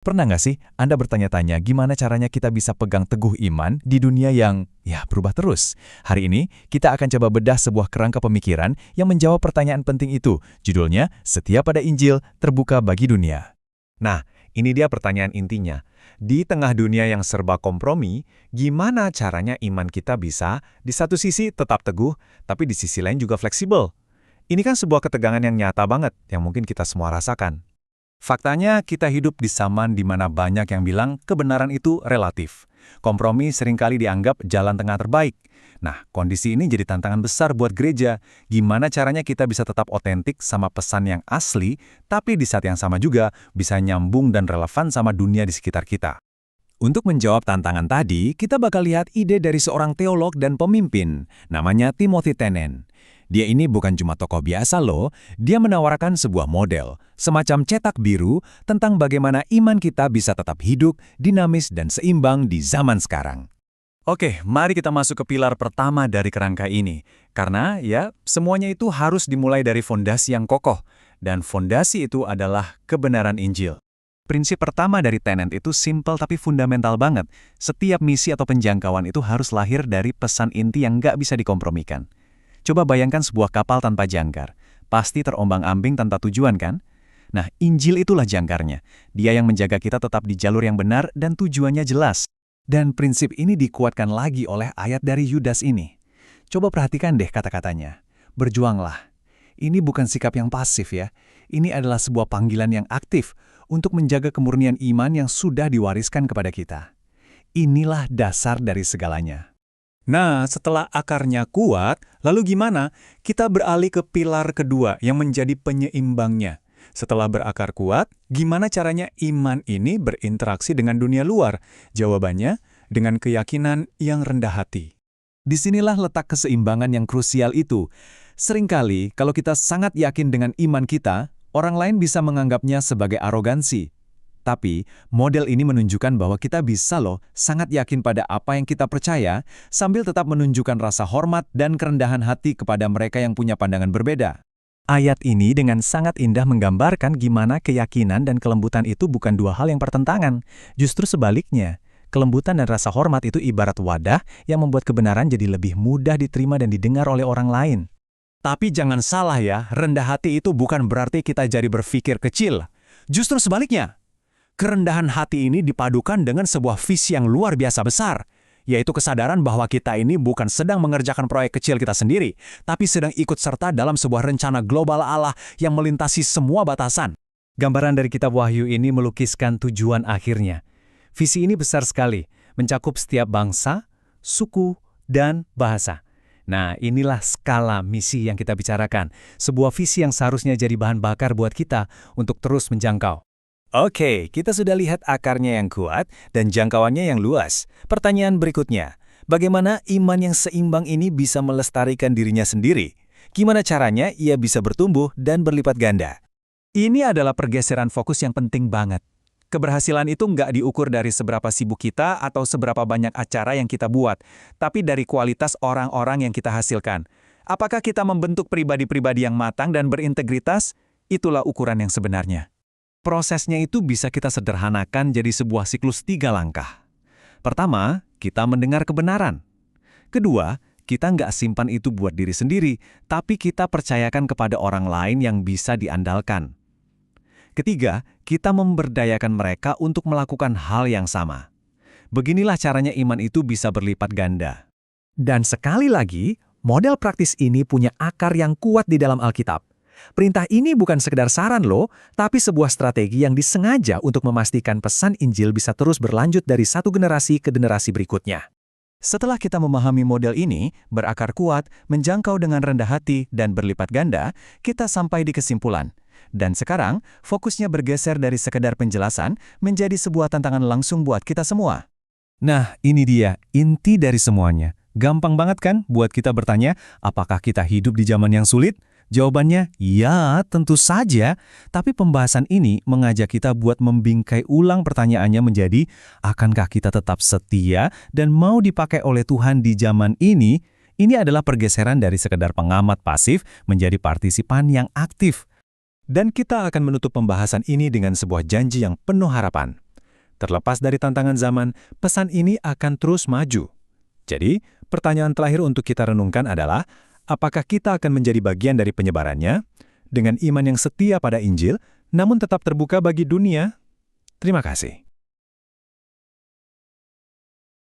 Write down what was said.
Pernah nggak sih Anda bertanya-tanya gimana caranya kita bisa pegang teguh iman di dunia yang, berubah terus? Hari ini, kita akan coba bedah sebuah kerangka pemikiran yang menjawab pertanyaan penting itu. Judulnya, Setia pada Injil, Terbuka Bagi Dunia. Nah, ini dia pertanyaan intinya. Di tengah dunia yang serba kompromi, gimana caranya iman kita bisa di satu sisi tetap teguh, tapi di sisi lain juga fleksibel? Ini kan sebuah ketegangan yang nyata banget, yang mungkin kita semua rasakan. Faktanya, kita hidup di zaman di mana banyak yang bilang kebenaran itu relatif. Kompromi seringkali dianggap jalan tengah terbaik. Nah, kondisi ini jadi tantangan besar buat gereja. Gimana caranya kita bisa tetap otentik sama pesan yang asli, tapi di saat yang sama juga bisa nyambung dan relevan sama dunia di sekitar kita. Untuk menjawab tantangan tadi, kita bakal lihat ide dari seorang teolog dan pemimpin, namanya Timothy Tenen. Dia ini bukan cuma tokoh biasa loh, dia menawarkan sebuah model, semacam cetak biru tentang bagaimana iman kita bisa tetap hidup, dinamis, dan seimbang di zaman sekarang. Oke, mari kita masuk ke pilar pertama dari kerangka ini. Karena semuanya itu harus dimulai dari fondasi yang kokoh, dan fondasi itu adalah kebenaran Injil. Prinsip pertama dari Tenen itu simpel tapi fundamental banget. Setiap misi atau penjangkauan itu harus lahir dari pesan inti yang nggak bisa dikompromikan. Coba bayangkan sebuah kapal tanpa jangkar. Pasti terombang-ambing tanpa tujuan kan? Nah, Injil itulah jangkarnya. Dia yang menjaga kita tetap di jalur yang benar dan tujuannya jelas. Dan prinsip ini dikuatkan lagi oleh ayat dari Yudas ini. Coba perhatikan deh kata-katanya. Berjuanglah. Ini bukan sikap yang pasif ya. Ini adalah sebuah panggilan yang aktif untuk menjaga kemurnian iman yang sudah diwariskan kepada kita. Inilah dasar dari segalanya. Nah, setelah akarnya kuat, lalu gimana? Kita beralih ke pilar kedua yang menjadi penyeimbangnya. Setelah berakar kuat, gimana caranya iman ini berinteraksi dengan dunia luar? Jawabannya, dengan keyakinan yang rendah hati. Disinilah letak keseimbangan yang krusial itu. Seringkali, kalau kita sangat yakin dengan iman kita, orang lain bisa menganggapnya sebagai arogansi. Tapi, model ini menunjukkan bahwa kita bisa sangat yakin pada apa yang kita percaya, sambil tetap menunjukkan rasa hormat dan kerendahan hati kepada mereka yang punya pandangan berbeda. Ayat ini dengan sangat indah menggambarkan gimana keyakinan dan kelembutan itu bukan dua hal yang bertentangan. Justru sebaliknya, kelembutan dan rasa hormat itu ibarat wadah yang membuat kebenaran jadi lebih mudah diterima dan didengar oleh orang lain. Tapi jangan salah ya, rendah hati itu bukan berarti kita jadi berpikir kecil. Justru sebaliknya. Kerendahan hati ini dipadukan dengan sebuah visi yang luar biasa besar, yaitu kesadaran bahwa kita ini bukan sedang mengerjakan proyek kecil kita sendiri, tapi sedang ikut serta dalam sebuah rencana global Allah yang melintasi semua batasan. Gambaran dari kitab Wahyu ini melukiskan tujuan akhirnya. Visi ini besar sekali, mencakup setiap bangsa, suku, dan bahasa. Nah, inilah skala misi yang kita bicarakan, sebuah visi yang seharusnya jadi bahan bakar buat kita untuk terus menjangkau. Oke, kita sudah lihat akarnya yang kuat dan jangkauannya yang luas. Pertanyaan berikutnya, bagaimana iman yang seimbang ini bisa melestarikan dirinya sendiri? Gimana caranya ia bisa bertumbuh dan berlipat ganda? Ini adalah pergeseran fokus yang penting banget. Keberhasilan itu nggak diukur dari seberapa sibuk kita atau seberapa banyak acara yang kita buat, tapi dari kualitas orang-orang yang kita hasilkan. Apakah kita membentuk pribadi-pribadi yang matang dan berintegritas? Itulah ukuran yang sebenarnya. Prosesnya itu bisa kita sederhanakan jadi sebuah siklus 3 langkah. Pertama, kita mendengar kebenaran. Kedua, kita nggak simpan itu buat diri sendiri, tapi kita percayakan kepada orang lain yang bisa diandalkan. Ketiga, kita memberdayakan mereka untuk melakukan hal yang sama. Beginilah caranya iman itu bisa berlipat ganda. Dan sekali lagi, model praktis ini punya akar yang kuat di dalam Alkitab. Perintah ini bukan sekedar saran tapi sebuah strategi yang disengaja untuk memastikan pesan Injil bisa terus berlanjut dari satu generasi ke generasi berikutnya. Setelah kita memahami model ini, berakar kuat, menjangkau dengan rendah hati, dan berlipat ganda, kita sampai di kesimpulan. Dan sekarang, fokusnya bergeser dari sekedar penjelasan menjadi sebuah tantangan langsung buat kita semua. Nah, ini dia, inti dari semuanya. Gampang banget kan buat kita bertanya, apakah kita hidup di zaman yang sulit? Jawabannya, ya, tentu saja. Tapi pembahasan ini mengajak kita buat membingkai ulang pertanyaannya menjadi, akankah kita tetap setia dan mau dipakai oleh Tuhan di zaman ini? Ini adalah pergeseran dari sekedar pengamat pasif menjadi partisipan yang aktif. Dan kita akan menutup pembahasan ini dengan sebuah janji yang penuh harapan. Terlepas dari tantangan zaman, pesan ini akan terus maju. Jadi, pertanyaan terakhir untuk kita renungkan adalah, apakah kita akan menjadi bagian dari penyebarannya dengan iman yang setia pada Injil, namun tetap terbuka bagi dunia? Terima kasih.